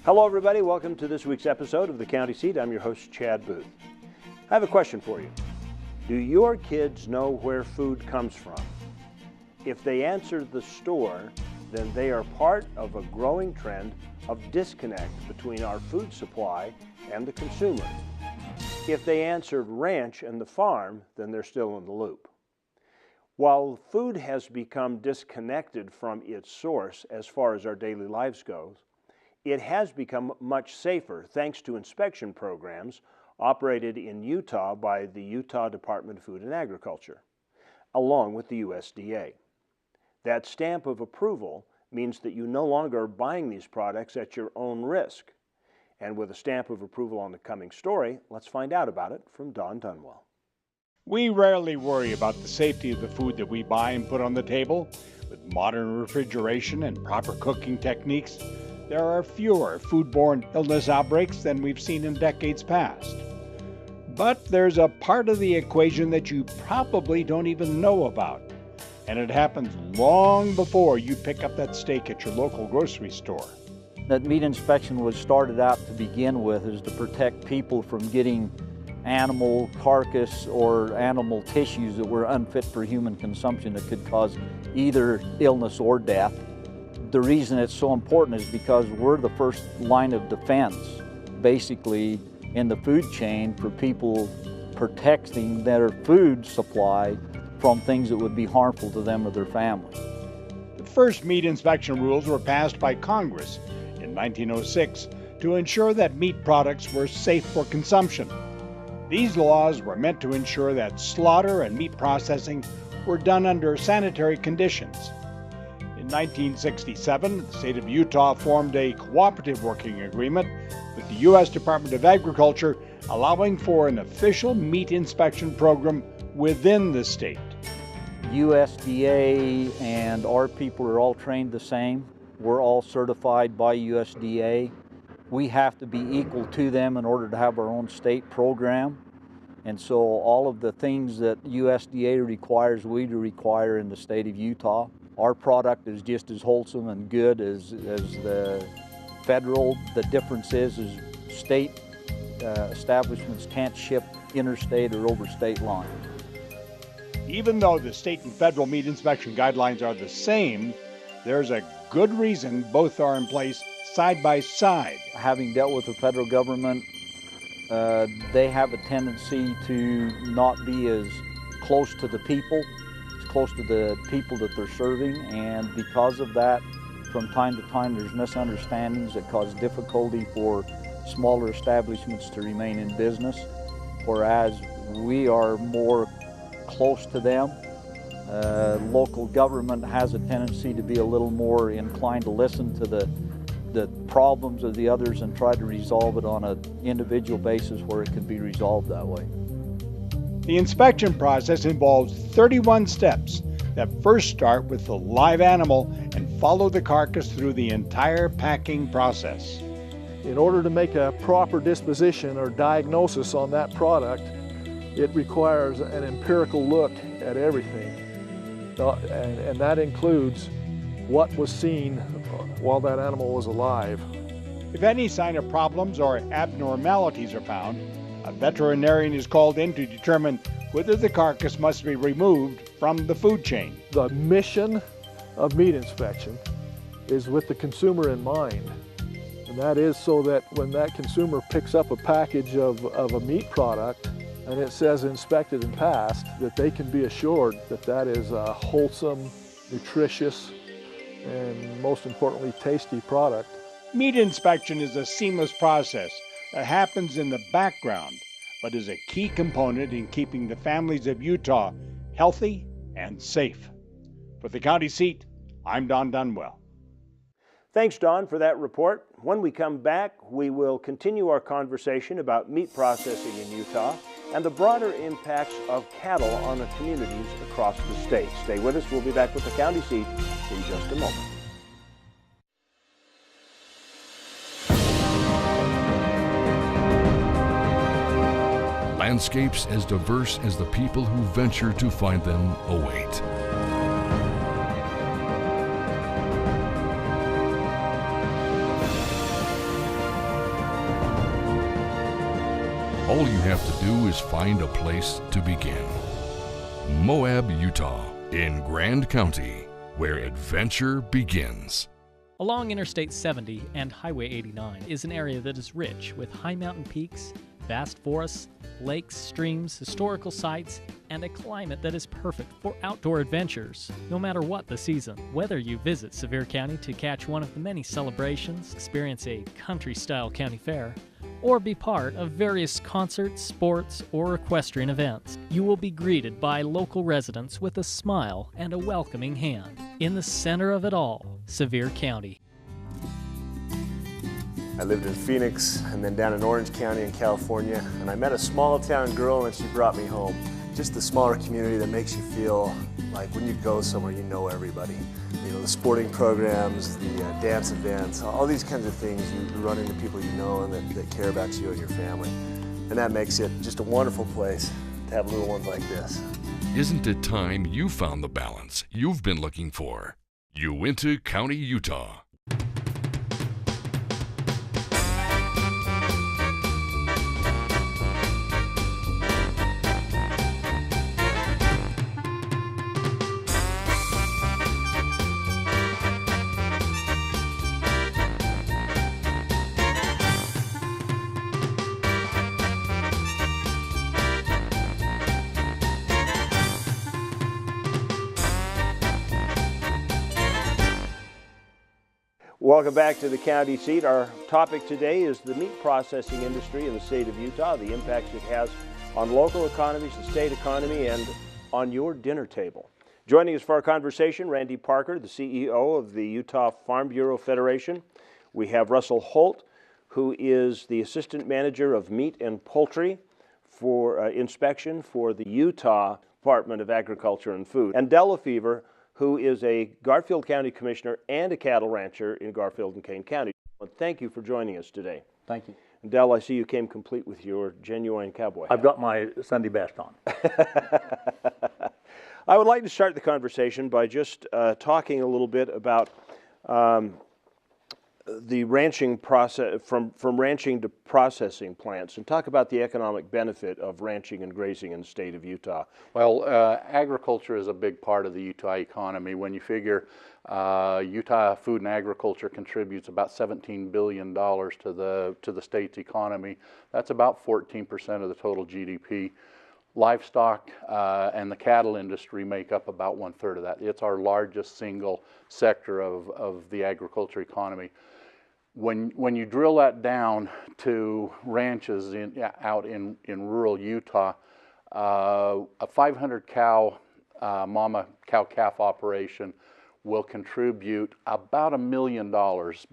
Hello everybody, welcome to this week's episode of The County Seat. I'm your host, Chad Booth. I have a question for you. Do your kids know where food comes from? If they answer the store, then they are part of a growing trend of disconnect between our food supply and the consumer. If they answered ranch and the farm, then they're still in the loop. While food has become disconnected from its source as far as our daily lives goes, it has become much safer thanks to inspection programs operated in Utah by the Utah Department of Food and Agriculture, along with the USDA. That stamp of approval means that you no longer are buying these products at your own risk. And with a stamp of approval on the coming story, let's find out about it from Don Dunwell. We rarely worry about the safety of the food that we buy and put on the table. With modern refrigeration and proper cooking techniques, there are fewer foodborne illness outbreaks than we've seen in decades past. But there's a part of the equation that you probably don't even know about, and it happens long before you pick up that steak at your local grocery store. That meat inspection was started out to begin with is to protect people from getting animal carcass or animal tissues that were unfit for human consumption that could cause either illness or death. The reason it's so important is because we're the first line of defense, basically, in the food chain for people protecting their food supply from things that would be harmful to them or their family. The first meat inspection rules were passed by Congress in 1906 to ensure that meat products were safe for consumption. These laws were meant to ensure that slaughter and meat processing were done under sanitary conditions. In 1967, the state of Utah formed a cooperative working agreement with the U.S. Department of Agriculture, allowing for an official meat inspection program within the state. USDA and our people are all trained the same. We're all certified by USDA. We have to be equal to them in order to have our own state program. And so all of the things that USDA requires, we require in the state of Utah. Our product is just as wholesome and good as the federal. The difference is state establishments can't ship interstate or over state lines. Even though the state and federal meat inspection guidelines are the same, there's a good reason both are in place side by side. Having dealt with the federal government, they have a tendency to not be as close to the people, as close to the people that they're serving, and because of that, from time to time there's misunderstandings that cause difficulty for smaller establishments to remain in business, whereas we are more close to them. Local government has a tendency to be a little more inclined to listen to the problems of the others and try to resolve it on an individual basis where it can be resolved that way. The inspection process involves 31 steps that first start with the live animal and follow the carcass through the entire packing process. In order to make a proper disposition or diagnosis on that product, it requires an empirical look at everything. And that includes what was seen while that animal was alive. If any sign of problems or abnormalities are found, a veterinarian is called in to determine whether the carcass must be removed from the food chain. The mission of meat inspection is with the consumer in mind. And that is so that when that consumer picks up a package of a meat product and it says inspected and passed, that they can be assured that that is a wholesome, nutritious, and most importantly, tasty product. Meat inspection is a seamless process that happens in the background, but is a key component in keeping the families of Utah healthy and safe. For the County Seat, I'm Don Dunwell. Thanks, Don, for that report. When we come back, we will continue our conversation about meat processing in Utah and the broader impacts of cattle on the communities across the state. Stay with us. We'll be back with the County Seat in just a moment. Landscapes as diverse as the people who venture to find them await. All you have to do is find a place to begin. Moab, Utah, in Grand County, where adventure begins. Along Interstate 70 and Highway 89 is an area that is rich with high mountain peaks, vast forests, lakes, streams, historical sites, and a climate that is perfect for outdoor adventures, no matter what the season. Whether you visit Sevier County to catch one of the many celebrations, experience a country-style county fair, or be part of various concerts, sports, or equestrian events, you will be greeted by local residents with a smile and a welcoming hand. In the center of it all, Sevier County. I lived in Phoenix and then down in Orange County in California, and I met a small town girl and she brought me home. Just the smaller community that makes you feel like when you go somewhere you know everybody. You know, the sporting programs, the dance events, all these kinds of things, you run into people you know and that care about you and your family. And that makes it just a wonderful place to have little ones like this. Isn't it time you found the balance you've been looking for? Uinta County, Utah. Welcome back to the county seat. Our topic today is the meat processing industry in the state of Utah, the impact it has on local economies, the state economy, and on your dinner table. Joining us for our conversation, Randy Parker, the CEO of the Utah Farm Bureau Federation. We have Russell Holt, who is the Assistant Manager of Meat and Poultry for inspection for the Utah Department of Agriculture and Food, and Del Lefevre, who is a Garfield County Commissioner and a cattle rancher in Garfield and Kane County. Well, thank you for joining us today. Thank you. And Del, I see you came complete with your genuine cowboy hat. I've got my Sunday best on. I would like to start the conversation by just talking a little bit about the ranching process, from ranching to processing plants, and talk about the economic benefit of ranching and grazing in the state of Utah. Well, agriculture is a big part of the Utah economy. When you figure Utah food and agriculture contributes about $17 billion to the state's economy, that's about 14% of the total GDP. Livestock and the cattle industry make up about 1/3 of that. It's our largest single sector of the agriculture economy. When you drill that down to ranches out in rural Utah, a 500 cow mama cow-calf operation will contribute about $1 million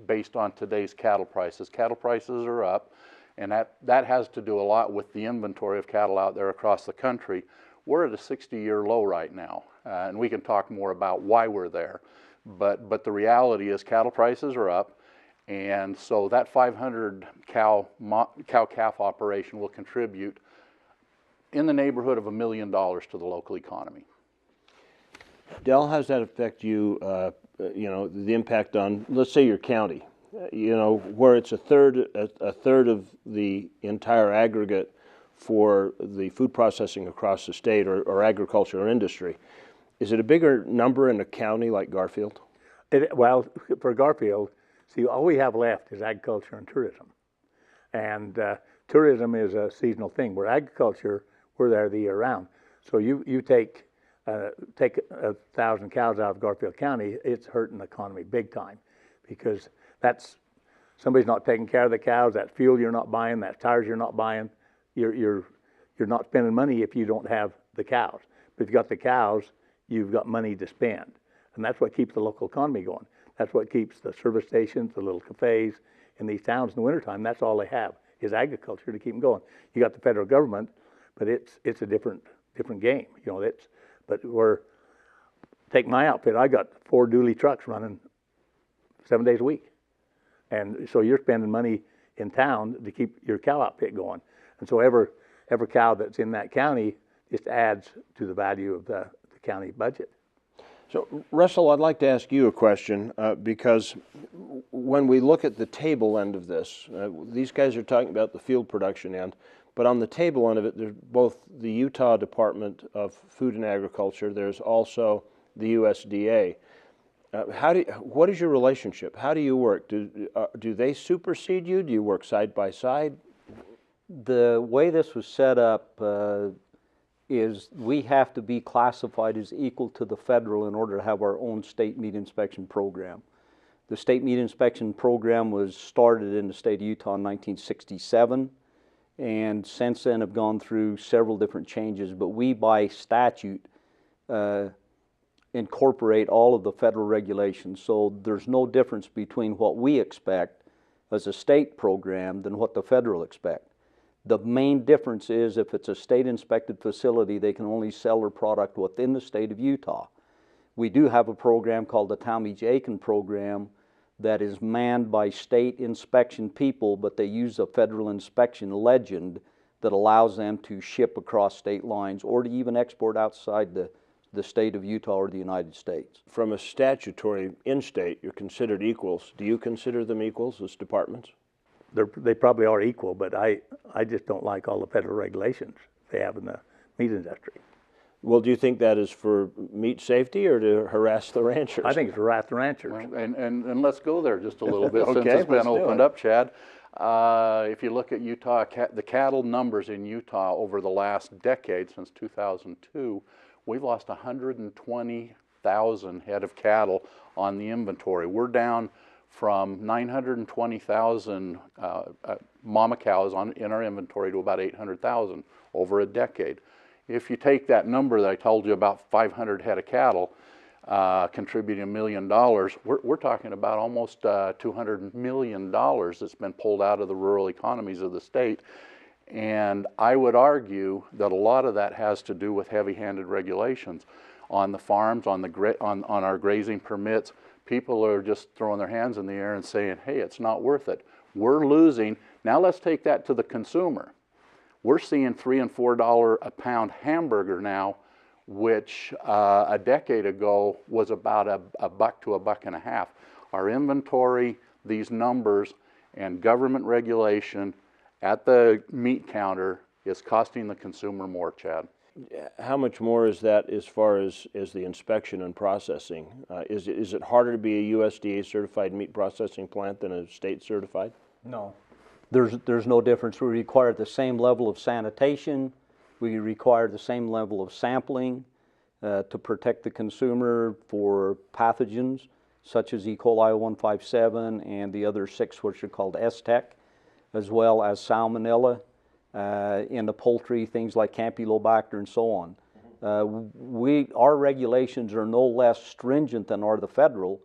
based on today's cattle prices. Cattle prices are up, and that has to do a lot with the inventory of cattle out there across the country. We're at a 60-year low right now, and we can talk more about why we're there. But the reality is cattle prices are up, and so that 500 cow-calf operation will contribute in the neighborhood of $1 million to the local economy. Del, how does that affect you, you know, the impact on, let's say, your county? You know, where it's a third of the entire aggregate for the food processing across the state, or agriculture or industry. Is it a bigger number in a county like Garfield? Well, for Garfield, see, all we have left is agriculture and tourism. And tourism is a seasonal thing, where agriculture, we're there the year round. So you take 1,000 cows out of Garfield County, it's hurting the economy big time, because that's, somebody's not taking care of the cows, that fuel you're not buying, that tires you're not buying, you're not spending money if you don't have the cows. But if you've got the cows, you've got money to spend. And that's what keeps the local economy going. That's what keeps the service stations, the little cafes in these towns in the wintertime. That's all they have is agriculture to keep them going. You got the federal government, but it's a different game. You know, but take my outfit. I got 4 dually trucks running 7 days a week, and so you're spending money in town to keep your cow outfit going. And so every cow that's in that county just adds to the value of the county budget. So, Russell, I'd like to ask you a question, because when we look at the table end of this, these guys are talking about the field production end, But on the table end of it, there's both the Utah Department of Food and Agriculture, there's also the USDA. What is your relationship? How do you work? Do they supersede you? Do you work side by side? The way this was set up is we have to be classified as equal to the federal in order to have our own state meat inspection program. The state meat inspection program was started in the state of Utah in 1967, and since then have gone through several different changes, but we by statute incorporate all of the federal regulations, so there's no difference between what we expect as a state program than what the federal expect. The main difference is if it's a state inspected facility, they can only sell their product within the state of Utah. We do have a program called the Talmadge-Aiken program that is manned by state inspection people, but they use a federal inspection legend that allows them to ship across state lines or to even export outside the state of Utah or the United States. From a statutory in-state, you're considered equals. Do you consider them equals as departments? They probably are equal, but I just don't like all the federal regulations they have in the meat industry. Well, do you think that is for meat safety or to harass the ranchers? I think it's harass the ranchers. Well, and let's go there just a little bit Okay, since it's been let's do opened it. up, Chad. If you look at Utah, the cattle numbers in Utah over the last decade, since 2002, we've lost 120,000 head of cattle on the inventory. We're down from 920,000 mama cows in our inventory to about 800,000 over a decade. If you take that number that I told you about, 500 head of cattle contributing $1 million, we're talking about almost $200 million that's been pulled out of the rural economies of the state. And I would argue that a lot of that has to do with heavy-handed regulations on the farms, on our grazing permits. People are just throwing their hands in the air and saying, hey, it's not worth it. We're losing. Now let's take that to the consumer. We're seeing $3 and $4 a pound hamburger now, which a decade ago was about $1 to $1.50. Our inventory, these numbers, and government regulation at the meat counter is costing the consumer more, Chad. How much more is that as far as the inspection and processing? Is it harder to be a USDA certified meat processing plant than a state certified? No. There's no difference. We require the same level of sanitation. We require the same level of sampling to protect the consumer for pathogens such as E. coli 157 and the other 6 which are called S-Tech, as well as salmonella in the poultry, things like Campylobacter and so on. Our regulations are no less stringent than are the federal.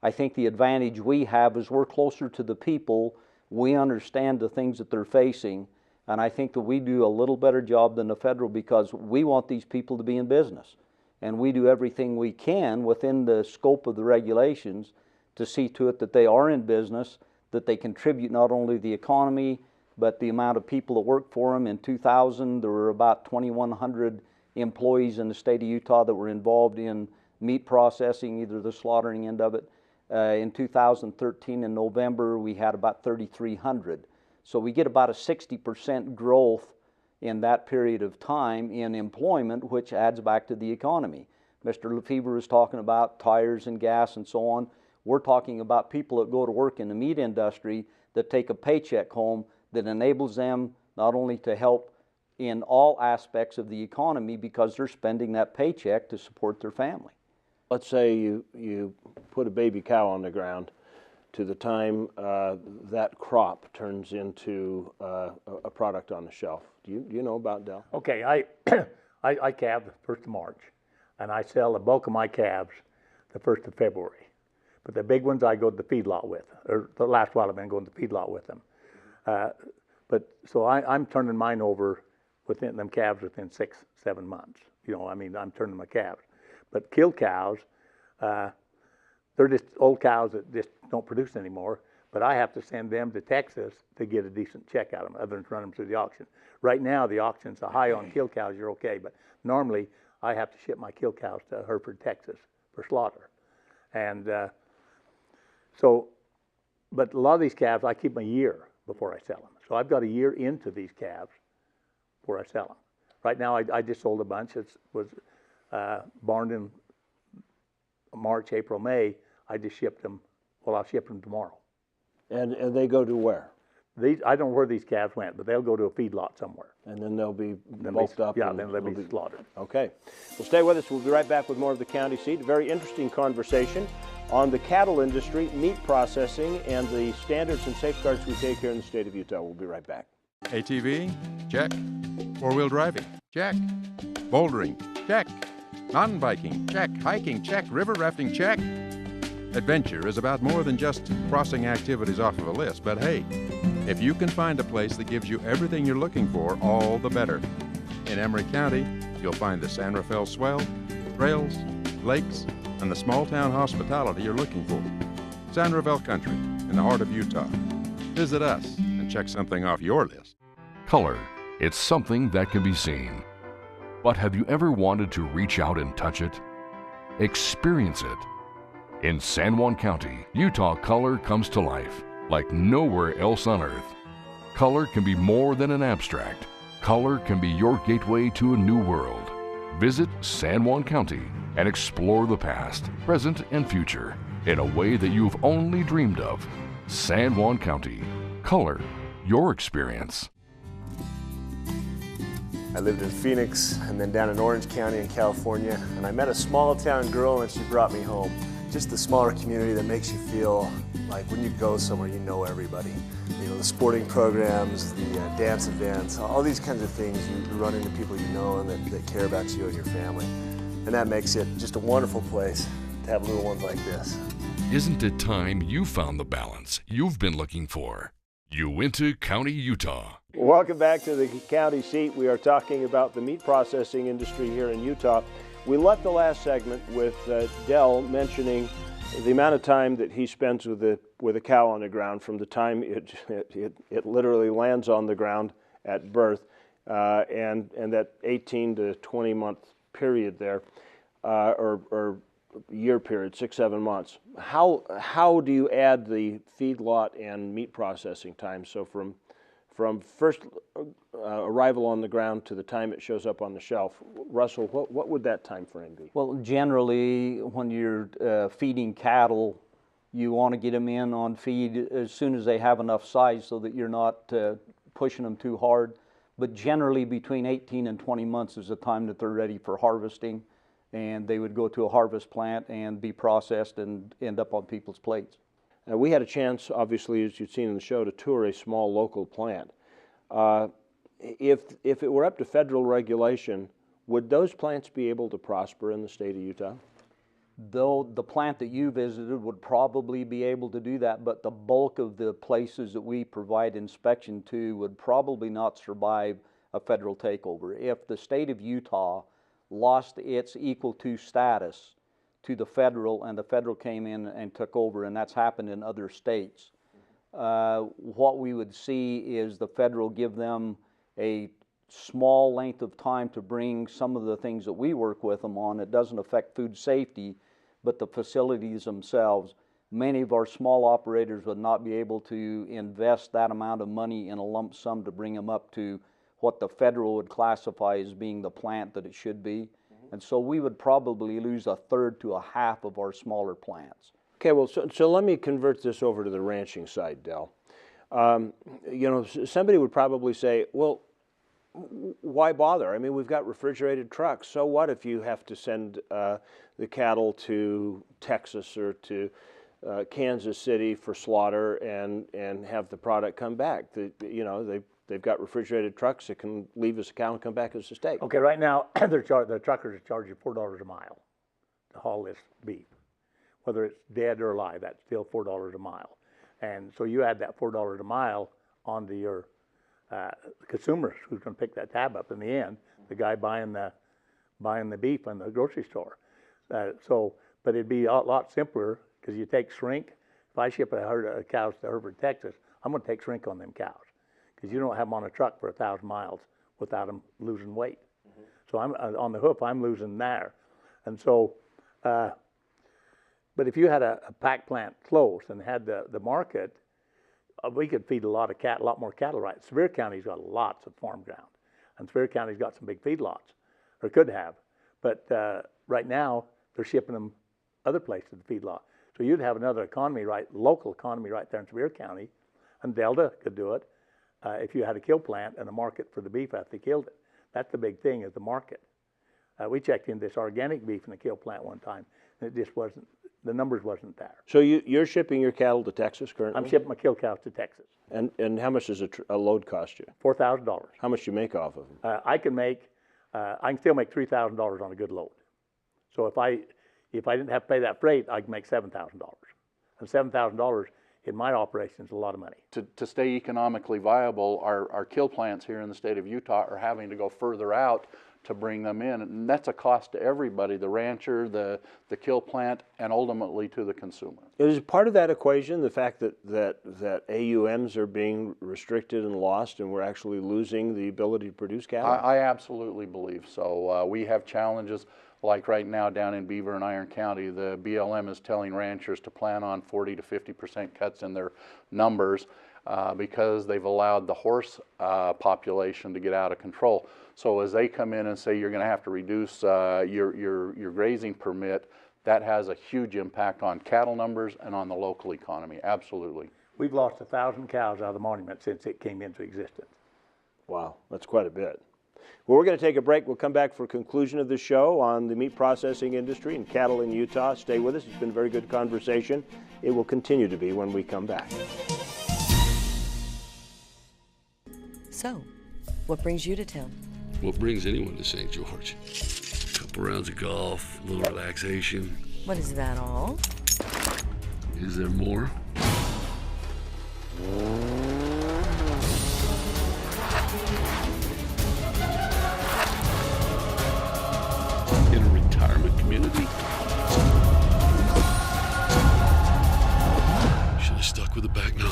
I think the advantage we have is we're closer to the people. We understand the things that they're facing, and I think that we do a little better job than the federal because we want these people to be in business, and we do everything we can within the scope of the regulations to see to it that they are in business, that they contribute not only to the economy, but the amount of people that work for them. In 2000, there were about 2,100 employees in the state of Utah that were involved in meat processing, either the slaughtering end of it. In 2013, in November, we had about 3,300. So we get about a 60% growth in that period of time in employment, which adds back to the economy. Mr. Lefevre was talking about tires and gas and so on. We're talking about people that go to work in the meat industry that take a paycheck home that enables them not only to help in all aspects of the economy because they're spending that paycheck to support their family. Let's say you put a baby cow on the ground to the time that crop turns into a product on the shelf. Do you know about Del? Okay, I calve the 1st of March, and I sell the bulk of my calves the 1st of February. But the big ones I go to the feedlot with, or the last while I've been going to the feedlot with them. So I'm turning mine over within them calves within 6-7 months. I'm turning my calves. But killed cows, they're just old cows that just don't produce anymore. But I have to send them to Texas to get a decent check out of them, other than run them through the auction. Right now, the auction's a high on killed cows. You're okay, but normally I have to ship my killed cows to Hereford, Texas, for slaughter. And but a lot of these calves, I keep them a year before I sell them. So I've got a year into these calves before I sell them. Right now, I just sold a bunch. It was barned in March, April, May. I just shipped them. Well, I'll ship them tomorrow. And they go to where? I don't know where these calves went, but they'll go to a feedlot somewhere. And then they'll be bulked up? Yeah, then they'll be slaughtered. Okay. Well, stay with us. We'll be right back with more of the County Seat. A very interesting conversation on the cattle industry, meat processing, and the standards and safeguards we take here in the state of Utah. We'll be right back. ATV? Check. Four-wheel driving? Check. Bouldering? Check. Mountain biking? Check. Hiking? Check. River rafting? Check. Adventure is about more than just crossing activities off of a list, but hey, if you can find a place that gives you everything you're looking for, all the better. In Emery County, you'll find the San Rafael swell, trails, lakes, and the small-town hospitality you're looking for. San Rafael Country, in the heart of Utah. Visit us and check something off your list. Color. It's something that can be seen. But have you ever wanted to reach out and touch it? Experience it. In San Juan County, Utah, color comes to life like nowhere else on earth. Color can be more than an abstract. Color can be your gateway to a new world. Visit San Juan County and explore the past, present, and future in a way that you've only dreamed of. San Juan County. Color your experience. I lived in Phoenix and then down in Orange County in California, and I met a small town girl and she brought me home. Just the smaller community that makes you feel like when you go somewhere you know everybody. You know, the sporting programs, the dance events, all these kinds of things, you run into people you know and that care about you and your family. And that makes it just a wonderful place to have little ones like this. Isn't it time you found the balance you've been looking for? Uinta County, Utah. Welcome back to the County Seat. We are talking about the meat processing industry here in Utah. We left the last segment with Del mentioning the amount of time that he spends with a cow on the ground from the time it literally lands on the ground at birth, and that 18 to 20 month period there, or year period, 6-7 months. How do you add the feedlot and meat processing time? So from first arrival on the ground to the time it shows up on the shelf, Russell, what would that time frame be? Well, generally, when you're feeding cattle, you want to get them in on feed as soon as they have enough size so that you're not pushing them too hard. But generally, between 18 and 20 months is the time that they're ready for harvesting, and they would go to a harvest plant and be processed and end up on people's plates. We had a chance, obviously, as you've seen in the show, to tour a small local plant. If it were up to federal regulation, would those plants be able to prosper in the state of Utah? Though the plant that you visited would probably be able to do that, but the bulk of the places that we provide inspection to would probably not survive a federal takeover. If the state of Utah lost its equal to status to the federal, and the federal came in and took over, and that's happened in other states. What we would see is the federal give them a small length of time to bring some of the things that we work with them on. It doesn't affect food safety, but the facilities themselves. Many of our small operators would not be able to invest that amount of money in a lump sum to bring them up to what the federal would classify as being the plant that it should be. And so we would probably lose a third to a half of our smaller plants. Okay, well, so let me convert this over to the ranching side, Del. You know, somebody would probably say, well, why bother? I mean, we've got refrigerated trucks. So what if you have to send the cattle to Texas or to Kansas City for slaughter and have the product come back? You know, they've got refrigerated trucks that can leave as a cow and come back as a steak. Okay, right now, the truckers are charging $4 a mile to haul this beef. Whether it's dead or alive, that's still $4 a mile. And so you add that $4 a mile onto your consumers who's going to pick that tab up in the end, the guy buying the beef in the grocery store. But it'd be a lot simpler because you take shrink. If I ship a herd of cows to Hereford, Texas, I'm going to take shrink on them cows because you don't have them on a truck for 1,000 miles without them losing weight. Mm-hmm. So I'm on the hoof, I'm losing there. And so, but if you had a pack plant close and had the market, we could feed a lot more cattle, right? Sevier County's got lots of farm ground. And Superior County's got some big feedlots, or could have. But right now, they're shipping them other places to the feedlot. So you'd have another economy, local economy right there in Superior County, and Delta could do it if you had a kill plant and a market for the beef after they killed it. That's the big thing, is the market. We checked in this organic beef in the kill plant one time, and it just wasn't, the numbers wasn't there. So you're shipping your cattle to Texas currently? I'm shipping my kill cows to Texas. And how much does a load cost you? $4,000. How much do you make off of them? I can still make $3,000 on a good load. So if I didn't have to pay that freight, I can make $7,000. And $7,000 in my operation is a lot of money. To stay economically viable, our kill plants here in the state of Utah are having to go further out to bring them in, and that's a cost to everybody, the rancher, the kill plant, and ultimately to the consumer. Is part of that equation the fact that AUMs are being restricted and lost, and we're actually losing the ability to produce cattle? I absolutely believe so. We have challenges like right now down in Beaver and Iron County. The BLM is telling ranchers to plan on 40 to 50% cuts in their numbers because they've allowed the horse population to get out of control. So as they come in and say you're going to have to reduce your grazing permit, that has a huge impact on cattle numbers and on the local economy. Absolutely. We've lost 1,000 cows out of the monument since it came into existence. Wow, that's quite a bit. Well, we're going to take a break. We'll come back for a conclusion of the show on the meat processing industry and cattle in Utah. Stay with us. It's been a very good conversation. It will continue to be when we come back. So, what brings you to town? What brings anyone to St. George? A couple rounds of golf, a little relaxation. What, is that all? Is there more? In a retirement community? Should have stuck with the back nine.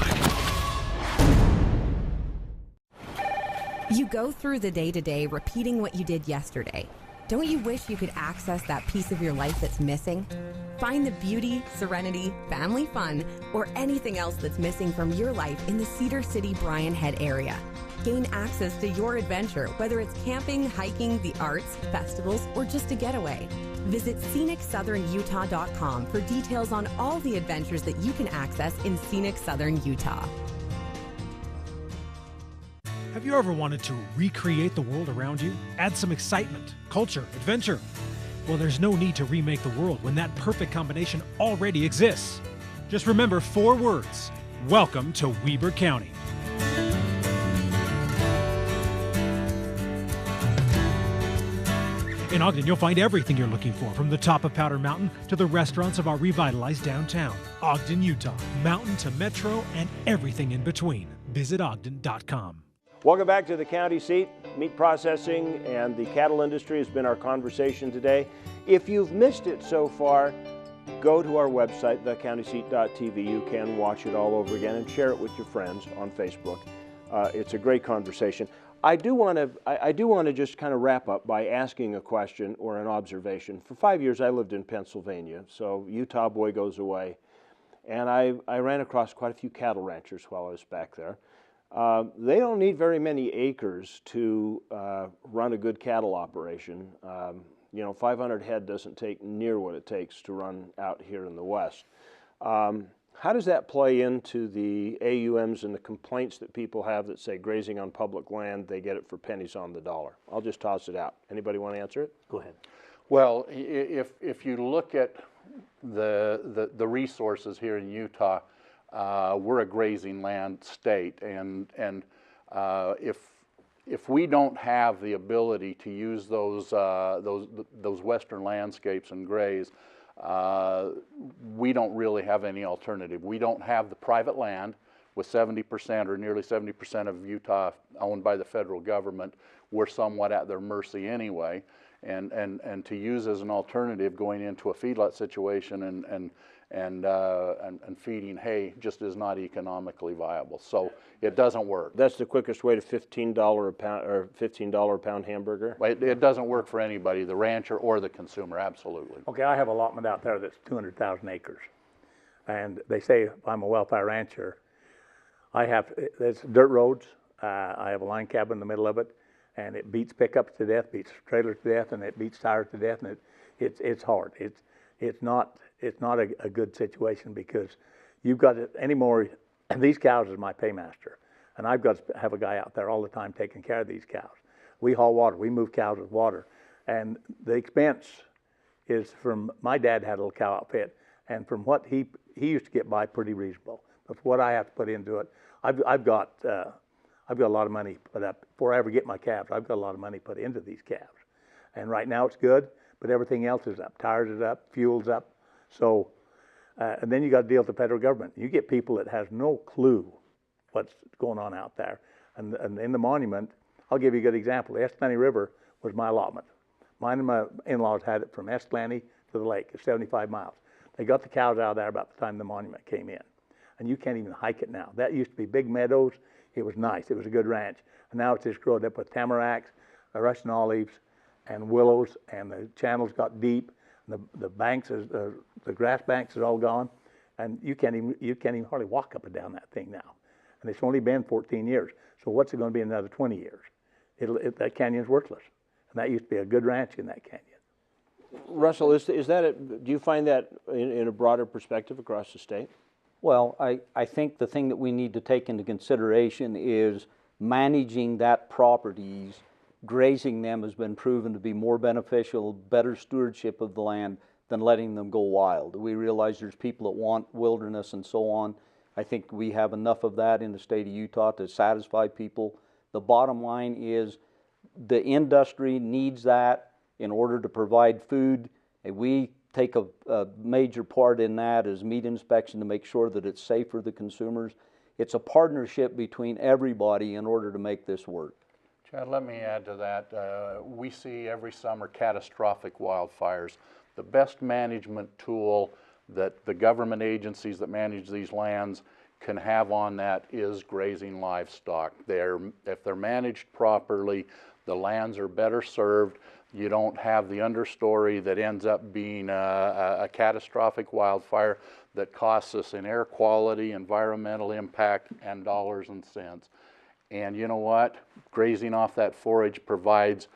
You go through the day-to-day repeating what you did yesterday. Don't you wish you could access that piece of your life that's missing? Find the beauty, serenity, family fun, or anything else that's missing from your life in the Cedar City, Bryan Head area. Gain access to your adventure, whether it's camping, hiking, the arts, festivals, or just a getaway. Visit ScenicSouthernUtah.com for details on all the adventures that you can access in scenic Southern Utah. Have you ever wanted to recreate the world around you? Add some excitement, culture, adventure? Well, there's no need to remake the world when that perfect combination already exists. Just remember 4 words. Welcome to Weber County. In Ogden, you'll find everything you're looking for, from the top of Powder Mountain to the restaurants of our revitalized downtown. Ogden, Utah, mountain to metro and everything in between. Visit Ogden.com. Welcome back to the county seat. Meat processing and the cattle industry has been our conversation today. If you've missed it so far, go to our website, thecountyseat.tv. You can watch it all over again and share it with your friends on Facebook. It's a great conversation. I do want to just kind of wrap up by asking a question or an observation. For 5 years, I lived in Pennsylvania, so Utah boy goes away. And I ran across quite a few cattle ranchers while I was back there. They don't need very many acres to run a good cattle operation. 500 head doesn't take near what it takes to run out here in the West. How does that play into the AUMs and the complaints that people have that say grazing on public land, they get it for pennies on the dollar? I'll just toss it out. Anybody want to answer it? Go ahead. Well, if you look at the resources here in Utah, we're a grazing land state, and if we don't have the ability to use those western landscapes and graze, we don't really have any alternative. We don't have the private land with 70% or nearly 70% of Utah owned by the federal government. We're somewhat at their mercy anyway, and to use as an alternative going into a feedlot situation and feeding hay just is not economically viable. So it doesn't work. That's the quickest way to $15 a pound or $15 a pound hamburger? It doesn't work for anybody, the rancher or the consumer, absolutely. Okay, I have an allotment out there that's 200,000 acres. And they say if I'm a welfare rancher, there's dirt roads, I have a line cabin in the middle of it, and it beats pickups to death, beats trailers to death, and it beats tires to death, and it's hard. It's not a good situation, because you've got to, anymore. These cows is my paymaster, and I've got to have a guy out there all the time taking care of these cows. We haul water. We move cows with water, and the expense is from, my dad had a little cow outfit, and from what he used to get by pretty reasonable. But for what I have to put into it, I've got a lot of money put up before I ever get my calves. I've got a lot of money put into these calves, and right now it's good, but everything else is up. Tires is up, fuel's up. So, and then you got to deal with the federal government. You get people that has no clue what's going on out there. And in the monument, I'll give you a good example. The Escalante River was my allotment. Mine and my in-laws had it from Escalante to the lake. It's 75 miles. They got the cows out of there about the time the monument came in. And you can't even hike it now. That used to be big meadows. It was nice. It was a good ranch. And now it's just grown up with tamaracks, Russian olives, and willows, and the channels got deep. And the banks, the grass banks is all gone, and you can't even hardly walk up and down that thing now. And it's only been 14 years. So what's it going to be in another 20 years? That canyon's worthless. And that used to be a good ranch in that canyon. Russell, is that do you find that in a broader perspective across the state? Well, I think the thing that we need to take into consideration is managing that properties. Grazing them has been proven to be more beneficial, better stewardship of the land than letting them go wild. We realize there's people that want wilderness and so on. I think we have enough of that in the state of Utah to satisfy people. The bottom line is the industry needs that in order to provide food. And we take a major part in that as meat inspection to make sure that it's safe for the consumers. It's a partnership between everybody in order to make this work. Chad, let me add to that. We see every summer catastrophic wildfires. The best management tool that the government agencies that manage these lands can have on that is grazing livestock. If they're managed properly, the lands are better served. You don't have the understory that ends up being a catastrophic wildfire that costs us in air quality, environmental impact, and dollars and cents. And you know what? Grazing off that forage provides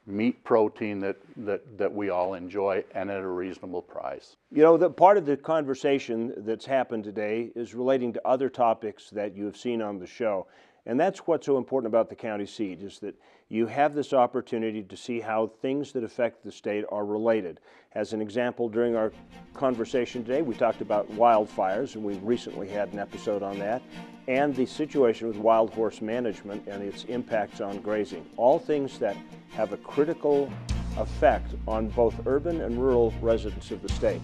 meat protein that we all enjoy, and at a reasonable price. You know, part of the conversation that's happened today is relating to other topics that you have seen on the show. And that's what's so important about the county seat, is that you have this opportunity to see how things that affect the state are related. As an example, during our conversation today, we talked about wildfires, and we recently had an episode on that, and the situation with wild horse management and its impacts on grazing. All things that have a critical effect on both urban and rural residents of the state.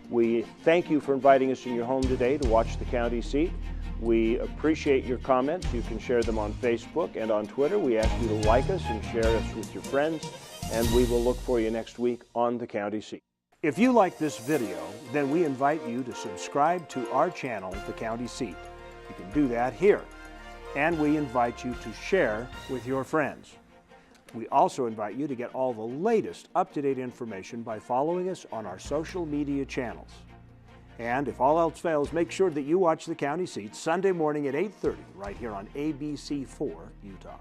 We thank you for inviting us in your home today to watch the county seat. We appreciate your comments. You can share them on Facebook and on Twitter. We ask you to like us and share us with your friends, and we will look for you next week on the county seat. If you like this video, then we invite you to subscribe to our channel, The County Seat. You can do that here, and we invite you to share with your friends. We also invite you to get all the latest up-to-date information by following us on our social media channels. And if all else fails, make sure that you watch the county seat Sunday morning at 8:30 right here on ABC4 Utah.